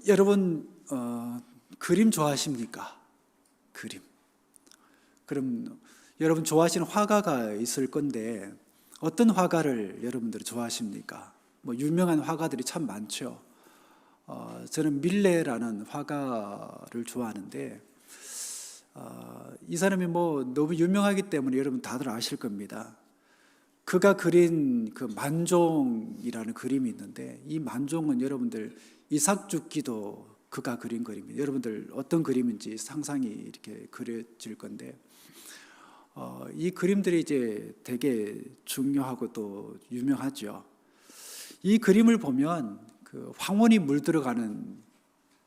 여러분 그림 좋아하십니까? 그림. 그럼 여러분 좋아하시는 화가가 있을 건데 어떤 화가를 여러분들이 좋아하십니까? 뭐 유명한 화가들이 참 많죠. 저는 밀레라는 화가를 좋아하는데 이 사람이 뭐 너무 유명하기 때문에 여러분 다들 아실 겁니다. 그가 그린 그 만종이라는 그림이 있는데 이 만종은 여러분들 이삭죽기도 그가 그린 그림입니다. 여러분들 어떤 그림인지 상상이 이렇게 그려질 건데 이 그림들이 이제 되게 중요하고 또 유명하죠. 이 그림을 보면 그 황혼이 물들어가는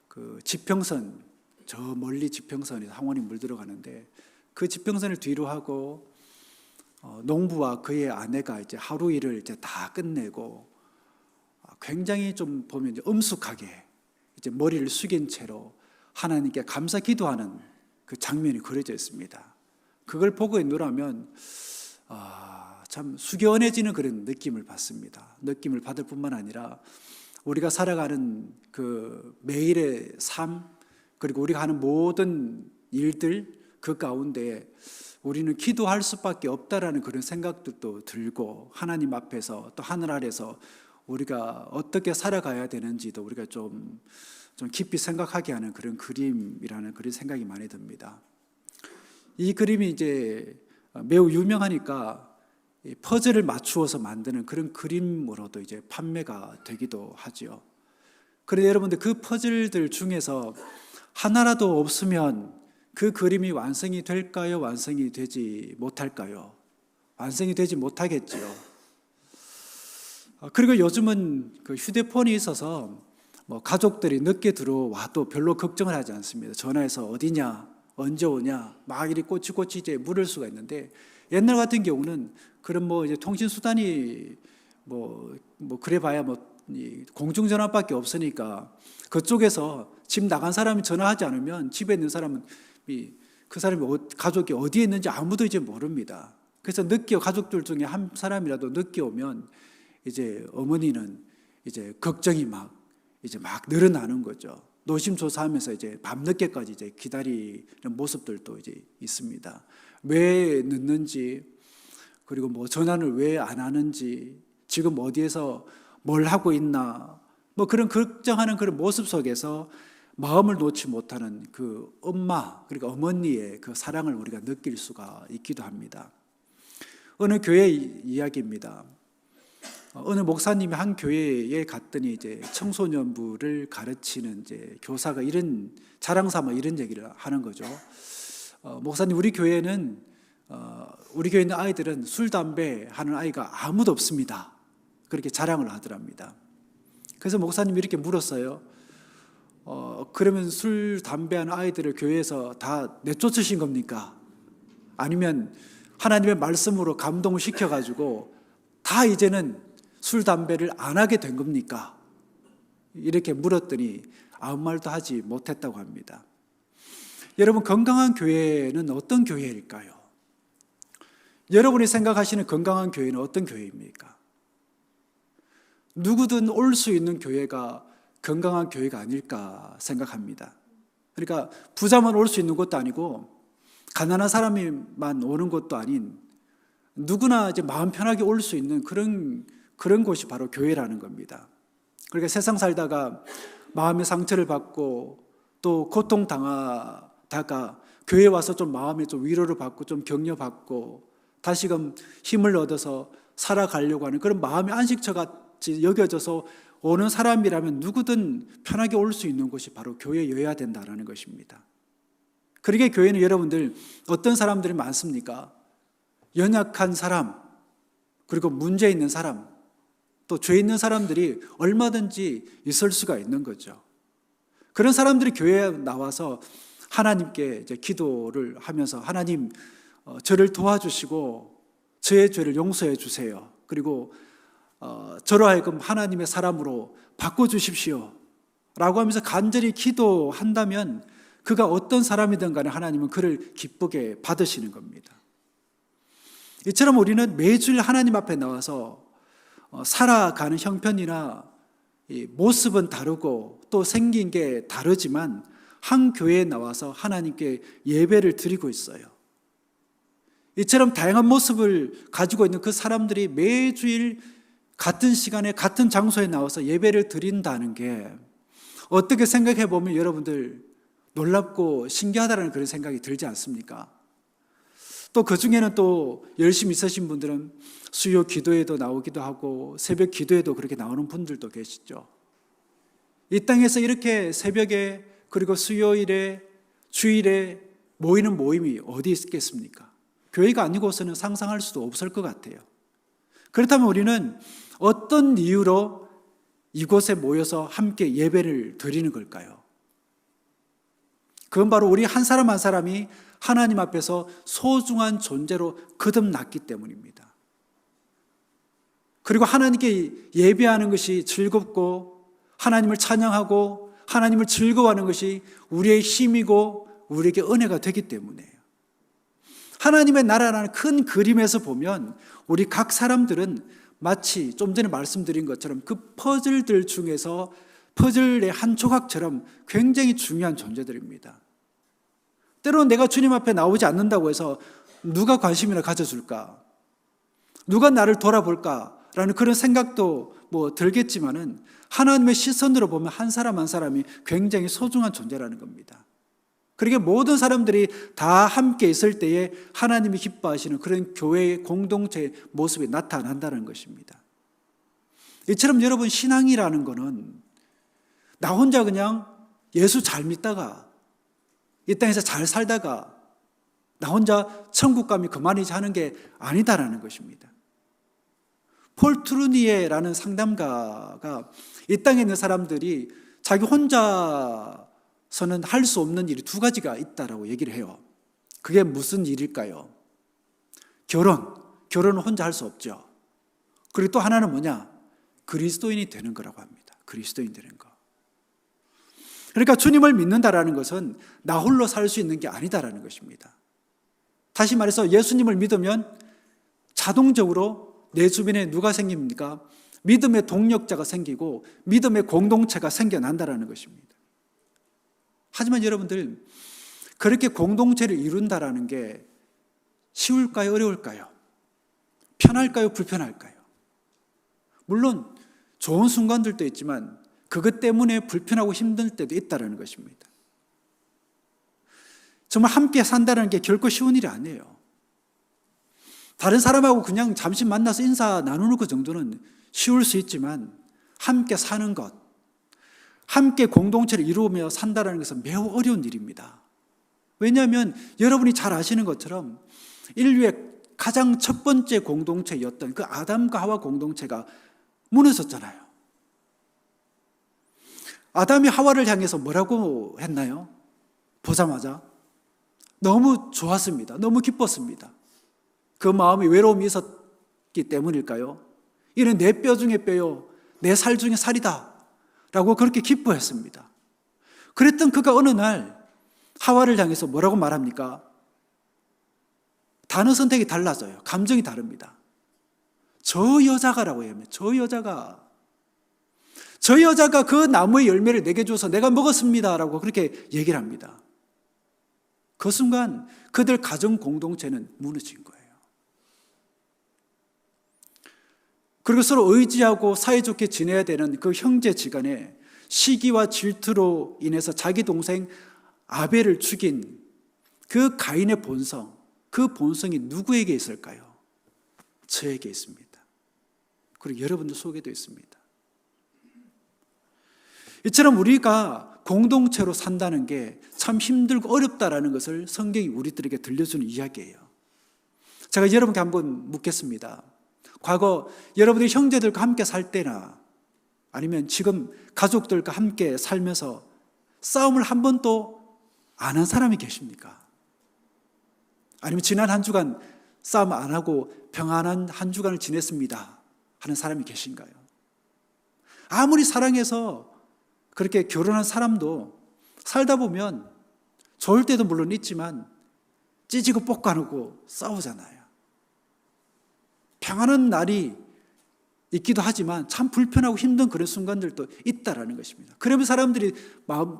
그 지평선, 저 멀리 지평선에 황혼이 물들어가는데 그 지평선을 뒤로 하고 농부와 그의 아내가 이제 하루 일을 이제 다 끝내고 굉장히 좀 보면 이제 엄숙하게 이제 머리를 숙인 채로 하나님께 감사 기도하는 그 장면이 그려져 있습니다. 그걸 보고 있노라면 참 숙연해지는 그런 느낌을 받습니다. 느낌을 받을 뿐만 아니라 우리가 살아가는 그 매일의 삶 그리고 우리가 하는 모든 일들 그 가운데 우리는 기도할 수밖에 없다라는 그런 생각도 들고 하나님 앞에서 또 하늘 아래서 우리가 어떻게 살아가야 되는지도 우리가 좀 깊이 생각하게 하는 그런 그림이라는 그런 생각이 많이 듭니다. 이 그림이 이제 매우 유명하니까 퍼즐을 맞추어서 만드는 그런 그림으로도 이제 판매가 되기도 하죠. 그런데 여러분들 그 퍼즐들 중에서 하나라도 없으면 그 그림이 완성이 될까요? 완성이 되지 못할까요? 완성이 되지 못하겠지요. 그리고 요즘은 그 휴대폰이 있어서 뭐 가족들이 늦게 들어와도 별로 걱정을 하지 않습니다. 전화해서 어디냐, 언제 오냐, 막 이리 꼬치꼬치 이제 물을 수가 있는데 옛날 같은 경우는 그런 뭐 이제 통신 수단이 뭐 그래봐야 뭐 공중전화밖에 없으니까 그쪽에서 집 나간 사람이 전화하지 않으면 집에 있는 사람은 그 사람이 가족이 어디에 있는지 아무도 이제 모릅니다. 그래서 가족들 중에 한 사람이라도 늦게 오면 이제 어머니는 이제 걱정이 막 늘어나는 거죠. 노심초사하면서 이제 밤늦게까지 이제 기다리는 모습들도 이제 있습니다. 왜 늦는지, 그리고 뭐 전화를 왜 안 하는지, 지금 어디에서 뭘 하고 있나, 뭐 그런 걱정하는 그런 모습 속에서 마음을 놓지 못하는 그 엄마, 그러니까 어머니의 그 사랑을 우리가 느낄 수가 있기도 합니다. 어느 교회 이야기입니다. 어느 목사님이 한 교회에 갔더니 이제 청소년부를 가르치는 이제 교사가 이런 자랑 삼아 이런 얘기를 하는 거죠. 목사님, 우리 교회에 있는 아이들은 술, 담배 하는 아이가 아무도 없습니다. 그렇게 자랑을 하더랍니다. 그래서 목사님이 이렇게 물었어요. 그러면 술, 담배 하는 아이들을 교회에서 다 내쫓으신 겁니까? 아니면 하나님의 말씀으로 감동을 시켜가지고 다 이제는 술, 담배를 안 하게 된 겁니까? 이렇게 물었더니 아무 말도 하지 못했다고 합니다. 여러분, 건강한 교회는 어떤 교회일까요? 여러분이 생각하시는 건강한 교회는 어떤 교회입니까? 누구든 올 수 있는 교회가 건강한 교회가 아닐까 생각합니다. 그러니까 부자만 올 수 있는 것도 아니고 가난한 사람만 오는 것도 아닌 누구나 이제 마음 편하게 올 수 있는 그런 곳이 바로 교회라는 겁니다. 그러니까 세상 살다가 마음의 상처를 받고 또 고통당하다가 교회에 와서 좀 마음에 좀 위로를 받고 좀 격려받고 다시금 힘을 얻어서 살아가려고 하는 그런 마음의 안식처 같이 여겨져서 오는 사람이라면 누구든 편하게 올 수 있는 곳이 바로 교회여야 된다는 것입니다. 그러게 교회는 여러분들 어떤 사람들이 많습니까? 연약한 사람, 그리고 문제 있는 사람, 또 죄 있는 사람들이 얼마든지 있을 수가 있는 거죠. 그런 사람들이 교회에 나와서 하나님께 이제 기도를 하면서 하나님, 저를 도와주시고 저의 죄를 용서해 주세요. 그리고 저로 하여금 하나님의 사람으로 바꿔주십시오 라고 하면서 간절히 기도한다면 그가 어떤 사람이든 간에 하나님은 그를 기쁘게 받으시는 겁니다. 이처럼 우리는 매주일 하나님 앞에 나와서 살아가는 형편이나 모습은 다르고 또 생긴 게 다르지만 한 교회에 나와서 하나님께 예배를 드리고 있어요. 이처럼 다양한 모습을 가지고 있는 그 사람들이 매주일 같은 시간에 같은 장소에 나와서 예배를 드린다는 게 어떻게 생각해 보면 여러분들 놀랍고 신기하다는 그런 생각이 들지 않습니까? 또 그 중에는 또 열심히 있으신 분들은 수요 기도에도 나오기도 하고 새벽 기도에도 그렇게 나오는 분들도 계시죠. 이 땅에서 이렇게 새벽에 그리고 수요일에 주일에 모이는 모임이 어디 있겠습니까? 교회가 아니고서는 상상할 수도 없을 것 같아요. 그렇다면 우리는 어떤 이유로 이곳에 모여서 함께 예배를 드리는 걸까요? 그건 바로 우리 한 사람 한 사람이 하나님 앞에서 소중한 존재로 거듭났기 때문입니다. 그리고 하나님께 예배하는 것이 즐겁고 하나님을 찬양하고 하나님을 즐거워하는 것이 우리의 힘이고 우리에게 은혜가 되기 때문이에요. 하나님의 나라라는 큰 그림에서 보면 우리 각 사람들은 마치 좀 전에 말씀드린 것처럼 그 퍼즐들 중에서 퍼즐의 한 조각처럼 굉장히 중요한 존재들입니다. 때로는 내가 주님 앞에 나오지 않는다고 해서 누가 관심이나 가져줄까? 누가 나를 돌아볼까? 라는 그런 생각도 들겠지만은 하나님의 시선으로 보면 한 사람 한 사람이 굉장히 소중한 존재라는 겁니다. 그러니까 모든 사람들이 다 함께 있을 때에 하나님이 기뻐하시는 그런 교회의 공동체의 모습이 나타난다는 것입니다. 이처럼 여러분 신앙이라는 거는 나 혼자 그냥 예수 잘 믿다가 이 땅에서 잘 살다가 나 혼자 천국 가면 그만이지 하는 게 아니다라는 것입니다. 폴 트루니에라는 상담가가 이 땅에 있는 사람들이 자기 혼자서는 할 수 없는 일이 두 가지가 있다라고 얘기를 해요. 그게 무슨 일일까요? 결혼은 혼자 할 수 없죠. 그리고 또 하나는 뭐냐? 그리스도인이 되는 거라고 합니다. 그리스도인 되는 거. 그러니까 주님을 믿는다라는 것은 나 홀로 살 수 있는 게 아니다라는 것입니다. 다시 말해서 예수님을 믿으면 자동적으로 내 주변에 누가 생깁니까? 믿음의 동력자가 생기고 믿음의 공동체가 생겨난다라는 것입니다. 하지만 여러분들 그렇게 공동체를 이룬다라는 게 쉬울까요? 어려울까요? 편할까요? 불편할까요? 물론 좋은 순간들도 있지만 그것 때문에 불편하고 힘들 때도 있다는 것입니다. 정말 함께 산다는 게 결코 쉬운 일이 아니에요. 다른 사람하고 그냥 잠시 만나서 인사 나누는 그 정도는 쉬울 수 있지만 함께 사는 것, 함께 공동체를 이루며 산다는 것은 매우 어려운 일입니다. 왜냐하면 여러분이 잘 아시는 것처럼 인류의 가장 첫 번째 공동체였던 그 아담과 하와 공동체가 무너졌잖아요. 아담이 하와를 향해서 뭐라고 했나요? 보자마자 너무 좋았습니다. 너무 기뻤습니다. 그 마음이 외로움이 있었기 때문일까요? 이는 내 뼈 중에 뼈요, 내 살 중에 살이다 라고 그렇게 기뻐했습니다. 그랬던 그가 어느 날 하와를 향해서 뭐라고 말합니까? 단어 선택이 달라져요. 감정이 다릅니다. 저 여자가라고 해요. 저 여자가 그 나무의 열매를 내게 줘서 내가 먹었습니다 라고 그렇게 얘기를 합니다. 그 순간 그들 가정 공동체는 무너진 거예요. 그리고 서로 의지하고 사이좋게 지내야 되는 그 형제지간에 시기와 질투로 인해서 자기 동생 아벨을 죽인 그 가인의 본성, 그 본성이 누구에게 있을까요? 저에게 있습니다. 그리고 여러분들 속에도 있습니다. 이처럼 우리가 공동체로 산다는 게 참 힘들고 어렵다라는 것을 성경이 우리들에게 들려주는 이야기예요. 제가 여러분께 한번 묻겠습니다. 과거 여러분들이 형제들과 함께 살 때나 아니면 지금 가족들과 함께 살면서 싸움을 한 번도 안 한 사람이 계십니까? 아니면 지난 한 주간 싸움 안 하고 평안한 한 주간을 지냈습니다 하는 사람이 계신가요? 아무리 사랑해서 그렇게 결혼한 사람도 살다 보면 좋을 때도 물론 있지만 찌지고 볶아놓고 싸우잖아요. 평안한 날이 있기도 하지만 참 불편하고 힘든 그런 순간들도 있다라는 것입니다. 그러면 사람들이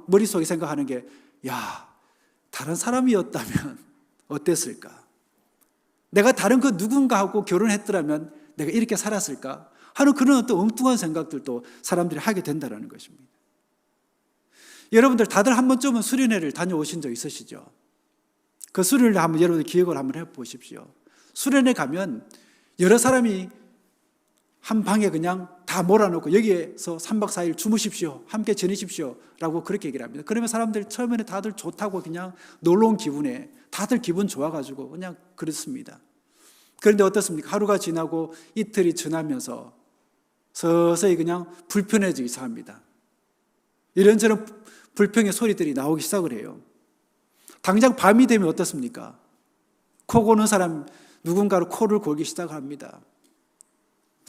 머릿속에 생각하는 게, 야, 다른 사람이었다면 어땠을까? 내가 다른 그 누군가하고 결혼했더라면 내가 이렇게 살았을까? 하는 그런 어떤 엉뚱한 생각들도 사람들이 하게 된다는 것입니다. 여러분들 다들 한 번쯤은 수련회를 다녀오신 적 있으시죠? 그 수련회를 한번 여러분들 기억을 한번 해보십시오. 수련회 가면 여러 사람이 한 방에 그냥 다 몰아놓고 여기에서 3박 4일 주무십시오. 함께 지내십시오. 라고 그렇게 얘기를 합니다. 그러면 사람들이 처음에는 다들 좋다고 그냥 놀러 온 기분에 다들 기분 좋아가지고 그냥 그렇습니다. 그런데 어떻습니까? 하루가 지나고 이틀이 지나면서 서서히 그냥 불편해지기 시작합니다. 이런저런 불평의 소리들이 나오기 시작을 해요. 당장 밤이 되면 어떻습니까? 코 고는 사람 누군가로 코를 골기 시작합니다.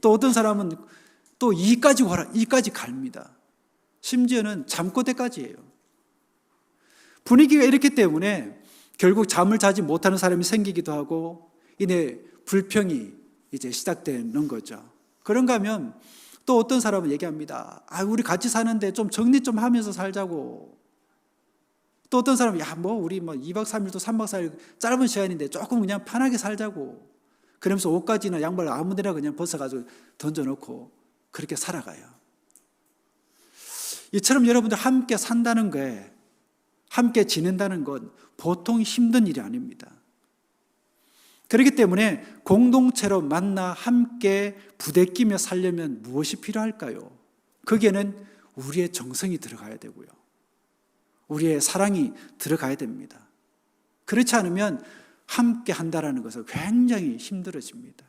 또 어떤 사람은 또 이까지 갑니다. 심지어는 잠꼬대까지 해요. 분위기가 이렇기 때문에 결국 잠을 자지 못하는 사람이 생기기도 하고 이내 불평이 이제 시작되는 거죠. 그런가 하면 또 어떤 사람은 얘기합니다. 우리 같이 사는데 좀 정리 좀 하면서 살자고. 또 어떤 사람은 우리 2박 3일도 3박 4일 짧은 시간인데 조금 그냥 편하게 살자고. 그러면서 옷가지나 양말을 아무 데나 그냥 벗어가지고 던져놓고 그렇게 살아가요. 이처럼 여러분들 함께 산다는 게, 함께 지낸다는 건 보통 힘든 일이 아닙니다. 그렇기 때문에 공동체로 만나 함께 부대끼며 살려면 무엇이 필요할까요? 거기에는 우리의 정성이 들어가야 되고요. 우리의 사랑이 들어가야 됩니다. 그렇지 않으면 함께 한다는 것은 굉장히 힘들어집니다.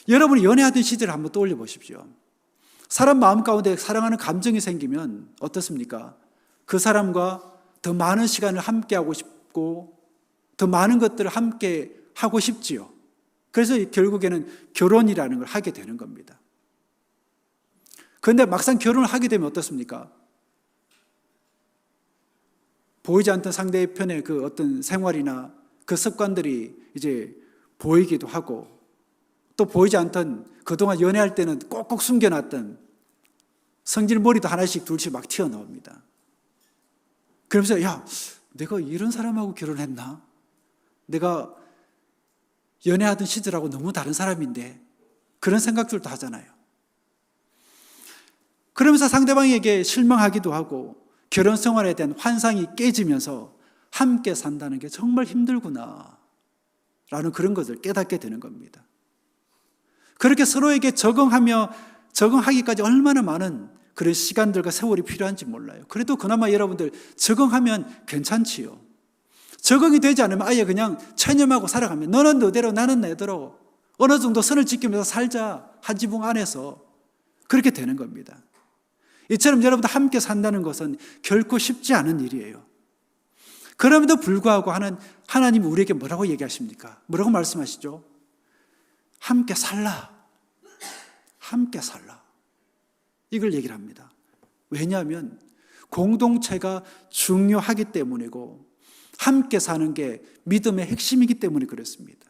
여러분이 연애하던 시절을 한번 떠올려 보십시오. 사람 마음 가운데 사랑하는 감정이 생기면 어떻습니까? 그 사람과 더 많은 시간을 함께 하고 싶고 더 많은 것들을 함께 하고 싶지요. 그래서 결국에는 결혼이라는 걸 하게 되는 겁니다. 그런데 막상 결혼을 하게 되면 어떻습니까? 보이지 않던 상대편의 그 어떤 생활이나 그 습관들이 이제 보이기도 하고 또 보이지 않던 그동안 연애할 때는 꼭꼭 숨겨놨던 성질머리도 하나씩 둘씩 막 튀어나옵니다. 그러면서 내가 이런 사람하고 결혼했나? 내가 연애하던 시절하고 너무 다른 사람인데 그런 생각들도 하잖아요. 그러면서 상대방에게 실망하기도 하고 결혼 생활에 대한 환상이 깨지면서 함께 산다는 게 정말 힘들구나 라는 그런 것을 깨닫게 되는 겁니다. 그렇게 서로에게 적응하기까지 얼마나 많은 그런 시간들과 세월이 필요한지 몰라요. 그래도 그나마 여러분들 적응하면 괜찮지요. 적응이 되지 않으면 아예 그냥 체념하고 살아가면 너는 너대로 나는 내대로 어느 정도 선을 지키면서 살자 한 지붕 안에서 그렇게 되는 겁니다. 이처럼 여러분들 함께 산다는 것은 결코 쉽지 않은 일이에요. 그럼에도 불구하고 하나님이 우리에게 뭐라고 얘기하십니까? 뭐라고 말씀하시죠? 함께 살라. 함께 살라. 이걸 얘기를 합니다. 왜냐하면 공동체가 중요하기 때문이고 함께 사는 게 믿음의 핵심이기 때문에 그렇습니다.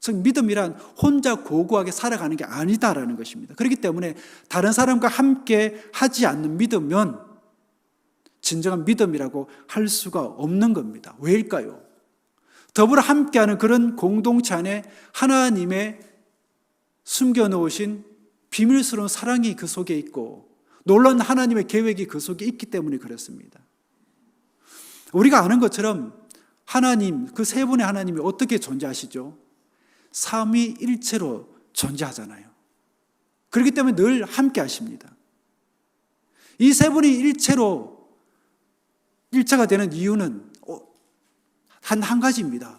즉 믿음이란 혼자 고고하게 살아가는 게 아니다라는 것입니다. 그렇기 때문에 다른 사람과 함께 하지 않는 믿음은 진정한 믿음이라고 할 수가 없는 겁니다. 왜일까요? 더불어 함께하는 그런 공동체 안에 하나님의 숨겨놓으신 비밀스러운 사랑이 그 속에 있고 놀라운 하나님의 계획이 그 속에 있기 때문에 그렇습니다. 우리가 아는 것처럼 하나님, 그 세 분의 하나님이 어떻게 존재하시죠? 삼위일체로 존재하잖아요. 그렇기 때문에 늘 함께 하십니다. 이 세 분이 일체가 되는 이유는 한 가지입니다.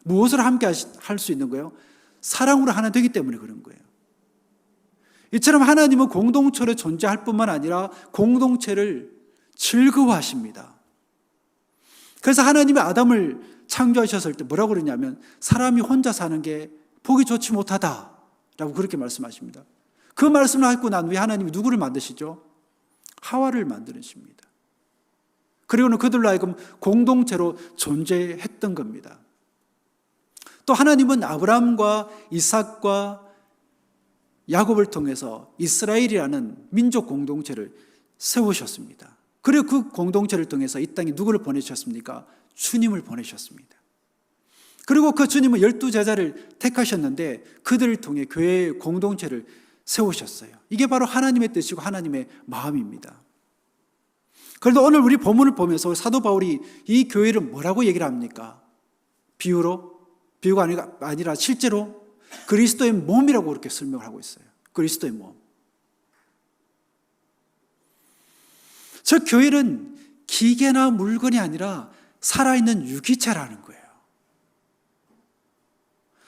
무엇으로 함께 할 수 있는 거예요? 사랑으로 하나 되기 때문에 그런 거예요. 이처럼 하나님은 공동체로 존재할 뿐만 아니라 공동체를 즐거워하십니다. 그래서 하나님이 아담을 창조하셨을 때 뭐라고 그러냐면 사람이 혼자 사는 게 보기 좋지 못하다라고 그렇게 말씀하십니다. 그 말씀을 하고 난 후에 하나님이 누구를 만드시죠? 하와를 만드십니다. 그리고는 그들로 하여금 공동체로 존재했던 겁니다. 또 하나님은 아브라함과 이삭과 야곱을 통해서 이스라엘이라는 민족 공동체를 세우셨습니다. 그리고 그 공동체를 통해서 이 땅에 누구를 보내셨습니까? 주님을 보내셨습니다. 그리고 그 주님은 12제자를 택하셨는데 그들을 통해 교회의 공동체를 세우셨어요. 이게 바로 하나님의 뜻이고 하나님의 마음입니다. 그런데 오늘 우리 본문을 보면서 사도 바울이 이 교회를 뭐라고 얘기를 합니까? 비유가 아니라 실제로 그리스도의 몸이라고 그렇게 설명을 하고 있어요. 그리스도의 몸. 저 교회는 기계나 물건이 아니라 살아있는 유기체라는 거예요.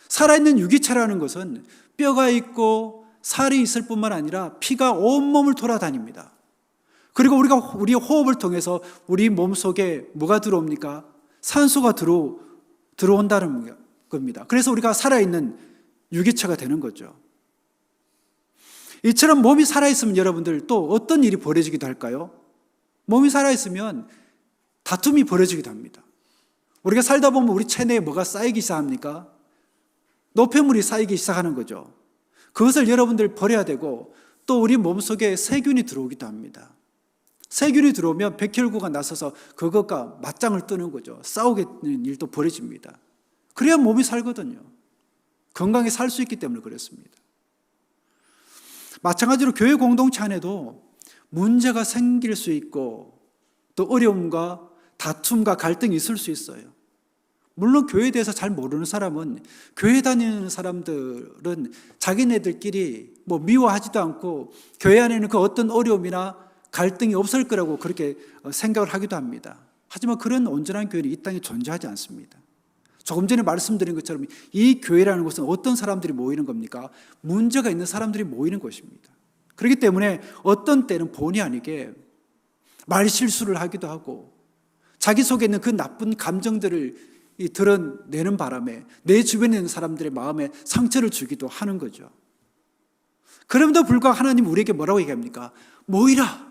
살아있는 유기체라는 것은 뼈가 있고 살이 있을 뿐만 아니라 피가 온몸을 돌아다닙니다. 그리고 우리의 호흡을 통해서 우리 몸속에 뭐가 들어옵니까? 산소가 들어온다는 겁니다. 그래서 우리가 살아있는 유기체가 되는 거죠. 이처럼 몸이 살아있으면 여러분들 또 어떤 일이 벌어지기도 할까요? 몸이 살아있으면 다툼이 벌어지기도 합니다. 우리가 살다 보면 우리 체내에 뭐가 쌓이기 시작합니까? 노폐물이 쌓이기 시작하는 거죠. 그것을 여러분들 버려야 되고 또 우리 몸속에 세균이 들어오기도 합니다. 세균이 들어오면 백혈구가 나서서 그것과 맞짱을 뜨는 거죠. 싸우는 일도 벌어집니다. 그래야 몸이 살거든요. 건강히 살 수 있기 때문에 그렇습니다. 마찬가지로 교회 공동체 안에도 문제가 생길 수 있고 또 어려움과 다툼과 갈등이 있을 수 있어요. 물론 교회에 대해서 잘 모르는 사람은 교회 다니는 사람들은 자기네들끼리 미워하지도 않고 교회 안에는 그 어떤 어려움이나 갈등이 없을 거라고 그렇게 생각을 하기도 합니다. 하지만 그런 온전한 교회는 이 땅에 존재하지 않습니다. 조금 전에 말씀드린 것처럼 이 교회라는 곳은 어떤 사람들이 모이는 겁니까? 문제가 있는 사람들이 모이는 곳입니다. 그렇기 때문에 어떤 때는 본의 아니게 말실수를 하기도 하고 자기 속에 있는 그 나쁜 감정들을 드러내는 바람에 내 주변에 있는 사람들의 마음에 상처를 주기도 하는 거죠. 그럼에도 불구하고 하나님 우리에게 뭐라고 얘기합니까? 모이라.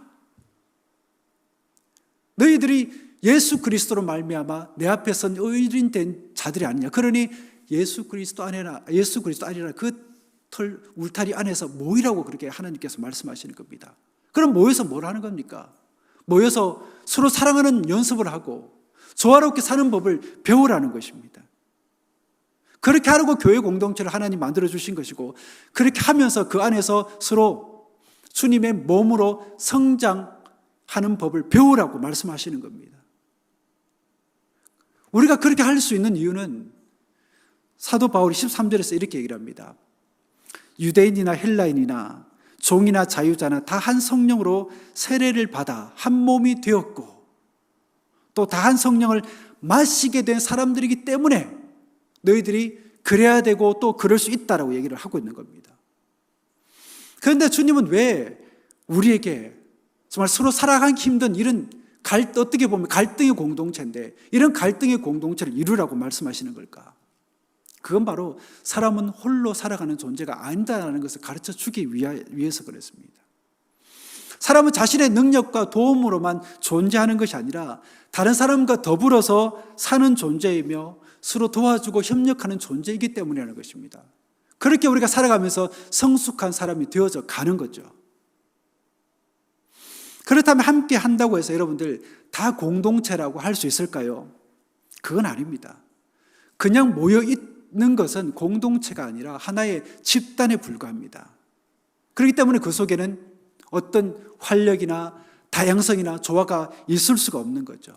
너희들이 예수 그리스도로 말미암아 내 앞에 선 의인 된 자들이 아니냐. 그러니 예수 그리스도 아니라 그 울타리 안에서 모이라고 그렇게 하나님께서 말씀하시는 겁니다. 그럼 모여서 뭘 하는 겁니까? 모여서 서로 사랑하는 연습을 하고 조화롭게 사는 법을 배우라는 것입니다. 그렇게 하려고 교회 공동체를 하나님 만들어 주신 것이고 그렇게 하면서 그 안에서 서로 주님의 몸으로 성장하는 법을 배우라고 말씀하시는 겁니다. 우리가 그렇게 할 수 있는 이유는 사도 바울이 13절에서 이렇게 얘기를 합니다. 유대인이나 헬라인이나 종이나 자유자나 다 한 성령으로 세례를 받아 한 몸이 되었고 또 다 한 성령을 마시게 된 사람들이기 때문에 너희들이 그래야 되고 또 그럴 수 있다라고 얘기를 하고 있는 겁니다. 그런데 주님은 왜 우리에게 정말 서로 살아가기 힘든 이런 어떻게 보면 갈등의 공동체인데 이런 갈등의 공동체를 이루라고 말씀하시는 걸까? 그건 바로 사람은 홀로 살아가는 존재가 아니다라는 것을 가르쳐 주기 위해서 그랬습니다. 사람은 자신의 능력과 도움으로만 존재하는 것이 아니라 다른 사람과 더불어서 사는 존재이며 서로 도와주고 협력하는 존재이기 때문이라는 것입니다. 그렇게 우리가 살아가면서 성숙한 사람이 되어져 가는 거죠. 그렇다면 함께 한다고 해서 여러분들 다 공동체라고 할 수 있을까요? 그건 아닙니다. 그냥 모여 있는 것은 공동체가 아니라 하나의 집단에 불과합니다. 그렇기 때문에 그 속에는 어떤 활력이나 다양성이나 조화가 있을 수가 없는 거죠.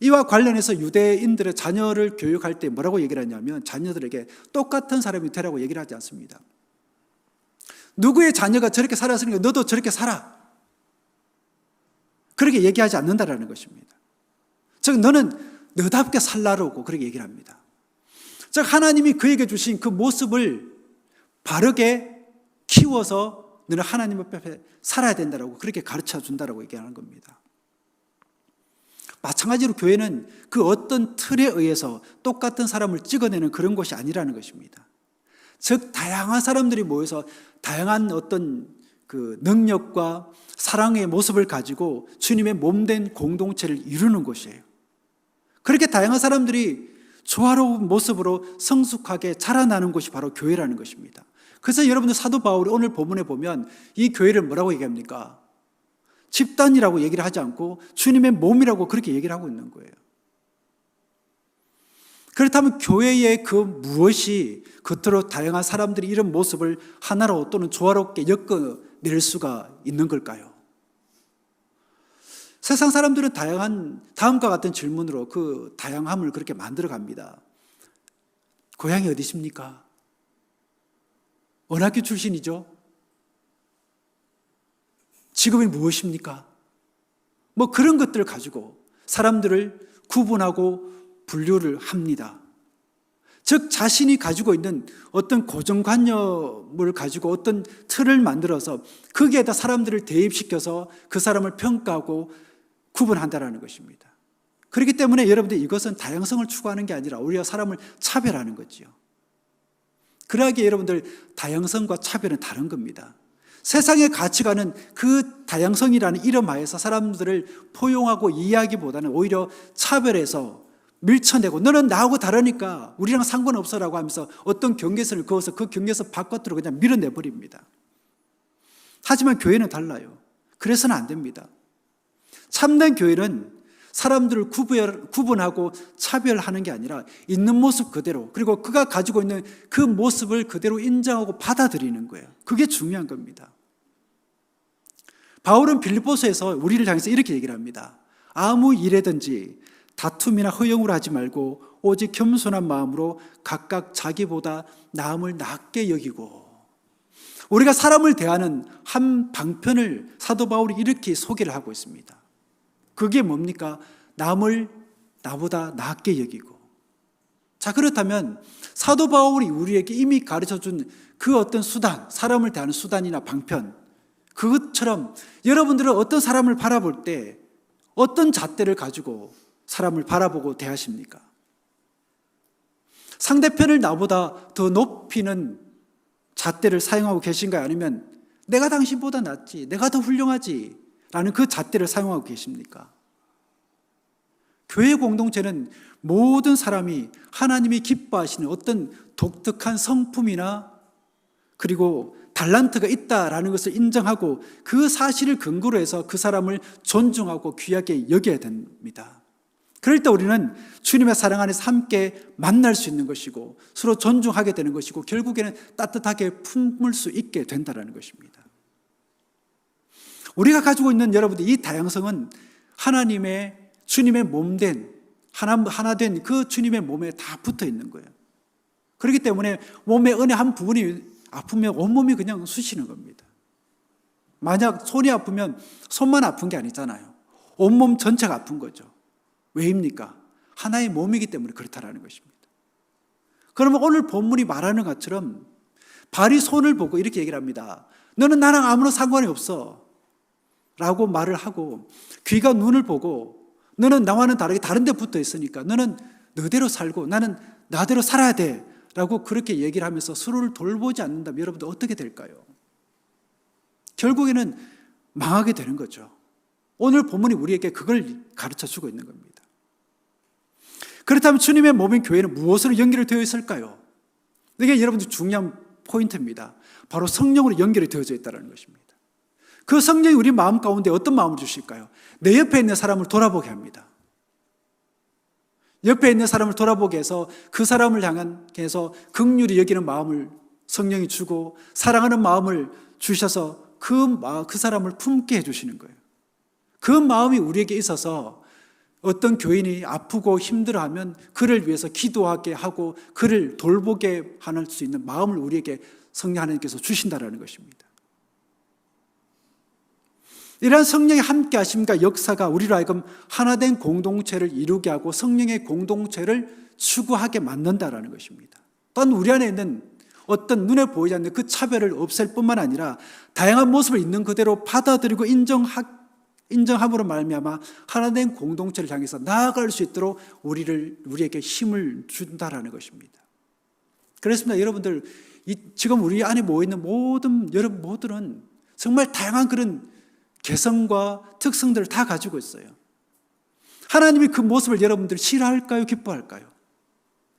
이와 관련해서 유대인들의 자녀를 교육할 때 뭐라고 얘기를 하냐면 자녀들에게 똑같은 사람이 되라고 얘기를 하지 않습니다. 누구의 자녀가 저렇게 살았으니까 너도 저렇게 살아. 그렇게 얘기하지 않는다라는 것입니다. 즉 너는 너답게 살라고 그렇게 얘기를 합니다. 즉 하나님이 그에게 주신 그 모습을 바르게 키워서 너는 하나님 앞에 살아야 된다라고 그렇게 가르쳐 준다라고 얘기하는 겁니다. 마찬가지로 교회는 그 어떤 틀에 의해서 똑같은 사람을 찍어내는 그런 것이 아니라는 것입니다. 즉 다양한 사람들이 모여서 다양한 어떤 그 능력과 사랑의 모습을 가지고 주님의 몸된 공동체를 이루는 것이에요. 그렇게 다양한 사람들이 조화로운 모습으로 성숙하게 자라나는 것이 바로 교회라는 것입니다. 그래서 여러분들 사도 바울이 오늘 본문에 보면 이 교회를 뭐라고 얘기합니까? 집단이라고 얘기를 하지 않고 주님의 몸이라고 그렇게 얘기를 하고 있는 거예요. 그렇다면 교회의 그 무엇이 겉으로 다양한 사람들이 이런 모습을 하나로 또는 조화롭게 엮어낼 수가 있는 걸까요? 세상 사람들은 다음과 같은 질문으로 그 다양함을 그렇게 만들어 갑니다. 고향이 어디십니까? 어느 학교 출신이죠? 직업이 무엇입니까? 뭐 그런 것들을 가지고 사람들을 구분하고 분류를 합니다. 즉 자신이 가지고 있는 어떤 고정관념을 가지고 어떤 틀을 만들어서 거기에다 사람들을 대입시켜서 그 사람을 평가하고 구분한다는 것입니다. 그렇기 때문에 여러분들 이것은 다양성을 추구하는 게 아니라 오히려 사람을 차별하는 거지요. 그러하기에 여러분들 다양성과 차별은 다른 겁니다. 세상의 가치관은 그 다양성이라는 이름 하에서 사람들을 포용하고 이해하기보다는 오히려 차별해서 밀쳐내고 너는 나하고 다르니까 우리랑 상관없어라고 하면서 어떤 경계선을 그어서 그 경계선 바깥으로 그냥 밀어내버립니다. 하지만 교회는 달라요. 그래서는 안 됩니다. 참된 교회는 사람들을 구분하고 차별하는 게 아니라 있는 모습 그대로, 그리고 그가 가지고 있는 그 모습을 그대로 인정하고 받아들이는 거예요. 그게 중요한 겁니다. 바울은 빌립보서에서 우리를 향해서 이렇게 얘기를 합니다. 아무 일에든지 다툼이나 허영으로 하지 말고 오직 겸손한 마음으로 각각 자기보다 남을 낮게 여기고, 우리가 사람을 대하는 한 방편을 사도 바울이 이렇게 소개를 하고 있습니다. 그게 뭡니까? 남을 나보다 낮게 여기고. 자, 그렇다면 사도 바울이 우리에게 이미 가르쳐준 그 어떤 수단, 사람을 대하는 수단이나 방편, 그것처럼 여러분들은 어떤 사람을 바라볼 때 어떤 잣대를 가지고 사람을 바라보고 대하십니까? 상대편을 나보다 더 높이는 잣대를 사용하고 계신가요? 아니면 내가 당신보다 낫지, 내가 더 훌륭하지 라는 그 잣대를 사용하고 계십니까? 교회 공동체는 모든 사람이 하나님이 기뻐하시는 어떤 독특한 성품이나 그리고 달란트가 있다라는 것을 인정하고 그 사실을 근거로 해서 그 사람을 존중하고 귀하게 여겨야 됩니다. 그럴 때 우리는 주님의 사랑 안에서 함께 만날 수 있는 것이고 서로 존중하게 되는 것이고 결국에는 따뜻하게 품을 수 있게 된다는 것입니다. 우리가 가지고 있는 여러분들 이 다양성은 하나님의 주님의 몸된 하나 된 그 주님의 몸에 다 붙어 있는 거예요. 그렇기 때문에 몸의 어느 한 부분이 아프면 온몸이 그냥 쑤시는 겁니다. 만약 손이 아프면 손만 아픈 게 아니잖아요. 온몸 전체가 아픈 거죠. 왜입니까? 하나의 몸이기 때문에 그렇다라는 것입니다. 그러면 오늘 본문이 말하는 것처럼 발이 손을 보고 이렇게 얘기를 합니다. 너는 나랑 아무런 상관이 없어 라고 말을 하고, 귀가 눈을 보고 너는 나와는 다르게 다른 데 붙어 있으니까 너는 너대로 살고 나는 나대로 살아야 돼 라고 그렇게 얘기를 하면서 서로를 돌보지 않는다면 여러분들 어떻게 될까요? 결국에는 망하게 되는 거죠. 오늘 본문이 우리에게 그걸 가르쳐 주고 있는 겁니다. 그렇다면 주님의 몸인 교회는 무엇으로 연결이 되어 있을까요? 이게 여러분들 중요한 포인트입니다. 바로 성령으로 연결이 되어져 있다는 것입니다. 그 성령이 우리 마음 가운데 어떤 마음을 주실까요? 내 옆에 있는 사람을 돌아보게 합니다. 옆에 있는 사람을 돌아보게 해서 그 사람을 향해서 긍휼히 여기는 마음을 성령이 주고 사랑하는 마음을 주셔서 그 사람을 품게 해주시는 거예요. 그 마음이 우리에게 있어서 어떤 교인이 아프고 힘들어하면 그를 위해서 기도하게 하고 그를 돌보게 할 수 있는 마음을 우리에게 성령 하나님께서 주신다는 것입니다. 이러한 성령의 함께 하심과 역사가 우리로 하여금 하나된 공동체를 이루게 하고 성령의 공동체를 추구하게 만든다는 것입니다. 또한 우리 안에 있는 어떤 눈에 보이지 않는 그 차별을 없앨 뿐만 아니라 다양한 모습을 있는 그대로 받아들이고 인정함으로 말미암아 하나된 공동체를 향해서 나아갈 수 있도록 우리에게 힘을 준다라는 것입니다. 그렇습니다. 여러분들 지금 우리 안에 모여있는 여러분 모두는 정말 다양한 그런 개성과 특성들을 다 가지고 있어요. 하나님이 그 모습을 여러분들 싫어할까요? 기뻐할까요?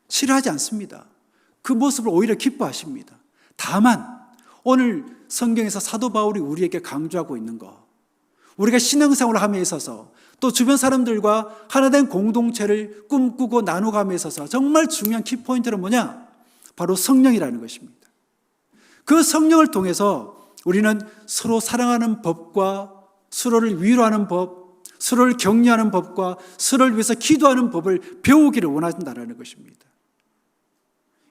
싫어하지 않습니다. 그 모습을 오히려 기뻐하십니다. 다만 오늘 성경에서 사도 바울이 우리에게 강조하고 있는 거, 우리가 신앙생활을 함에 있어서 또 주변 사람들과 하나된 공동체를 꿈꾸고 나누감에 있어서 정말 중요한 키포인트는 뭐냐? 바로 성령이라는 것입니다. 그 성령을 통해서 우리는 서로 사랑하는 법과 서로를 위로하는 법, 서로를 격려하는 법과 서로를 위해서 기도하는 법을 배우기를 원한다는 것입니다.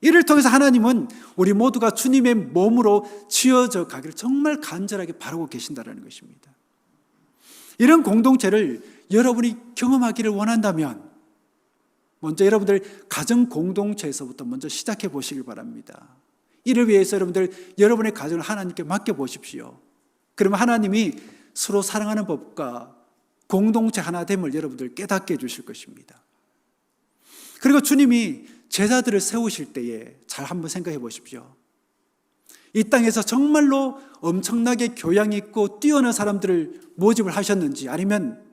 이를 통해서 하나님은 우리 모두가 주님의 몸으로 지어져 가기를 정말 간절하게 바라고 계신다는 것입니다. 이런 공동체를 여러분이 경험하기를 원한다면 먼저 여러분들 가정 공동체에서부터 먼저 시작해 보시길 바랍니다. 이를 위해서 여러분들 여러분의 가정을 하나님께 맡겨보십시오. 그러면 하나님이 서로 사랑하는 법과 공동체 하나됨을 여러분들 깨닫게 해주실 것입니다. 그리고 주님이 제자들을 세우실 때에 잘 한번 생각해 보십시오. 이 땅에서 정말로 엄청나게 교양 있고 뛰어난 사람들을 모집을 하셨는지, 아니면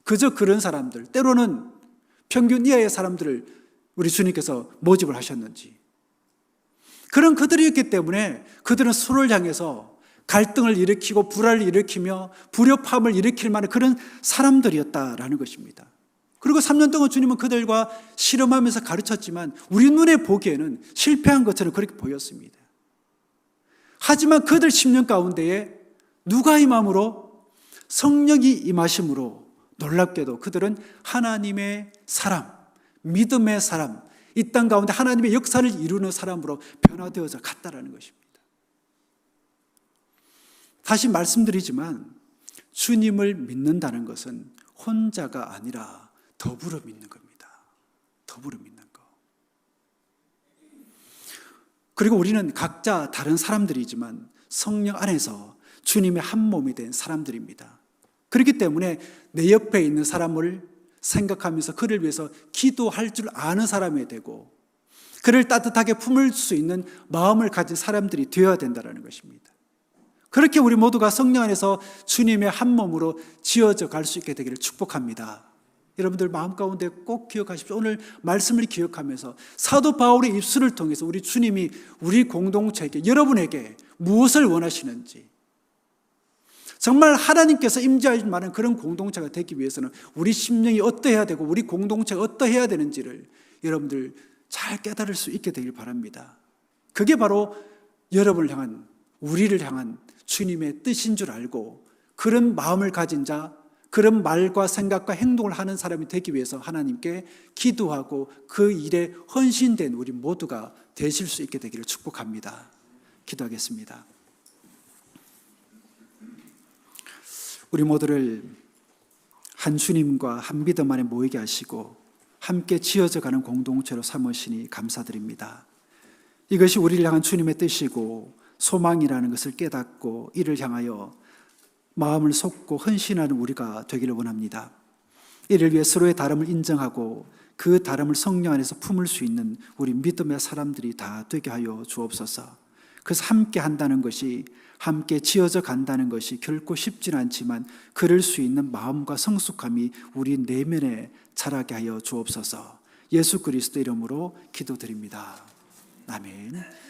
그저 그런 사람들, 때로는 평균 이하의 사람들을 우리 주님께서 모집을 하셨는지, 그런 그들이었기 때문에 그들은 서로를 향해서 갈등을 일으키고 불화를 일으키며 불협화음을 일으킬 만한 그런 사람들이었다라는 것입니다. 그리고 3년 동안 주님은 그들과 실험하면서 가르쳤지만 우리 눈에 보기에는 실패한 것처럼 그렇게 보였습니다. 하지만 그들 10년 가운데에 누가 임함으로? 성령이 임하심으로 놀랍게도 그들은 하나님의 사람, 믿음의 사람, 이 땅 가운데 하나님의 역사를 이루는 사람으로 변화되어져 갔다라는 것입니다. 다시 말씀드리지만 주님을 믿는다는 것은 혼자가 아니라 더불어 믿는 겁니다. 더불어 믿는 거. 그리고 우리는 각자 다른 사람들이지만 성령 안에서 주님의 한 몸이 된 사람들입니다. 그렇기 때문에 내 옆에 있는 사람을 생각하면서 그를 위해서 기도할 줄 아는 사람이 되고 그를 따뜻하게 품을 수 있는 마음을 가진 사람들이 되어야 된다는 것입니다. 그렇게 우리 모두가 성령 안에서 주님의 한 몸으로 지어져 갈 수 있게 되기를 축복합니다. 여러분들 마음 가운데 꼭 기억하십시오. 오늘 말씀을 기억하면서 사도 바울의 입술을 통해서 우리 주님이 우리 공동체에게, 여러분에게 무엇을 원하시는지, 정말 하나님께서 임재할 만한 그런 공동체가 되기 위해서는 우리 심령이 어떠해야 되고 우리 공동체가 어떠해야 되는지를 여러분들 잘 깨달을 수 있게 되길 바랍니다. 그게 바로 여러분을 향한, 우리를 향한 주님의 뜻인 줄 알고 그런 마음을 가진 자, 그런 말과 생각과 행동을 하는 사람이 되기 위해서 하나님께 기도하고 그 일에 헌신된 우리 모두가 되실 수 있게 되기를 축복합니다. 기도하겠습니다. 우리 모두를 한 주님과 한 믿음 안에 모이게 하시고 함께 지어져 가는 공동체로 삼으시니 감사드립니다. 이것이 우리를 향한 주님의 뜻이고 소망이라는 것을 깨닫고 이를 향하여 마음을 쏟고 헌신하는 우리가 되기를 원합니다. 이를 위해 서로의 다름을 인정하고 그 다름을 성령 안에서 품을 수 있는 우리 믿음의 사람들이 다 되게 하여 주옵소서. 그래서 함께 한다는 것이, 함께 지어져 간다는 것이 결코 쉽지는 않지만 그럴 수 있는 마음과 성숙함이 우리 내면에 자라게 하여 주옵소서. 예수 그리스도 이름으로 기도드립니다. 아멘.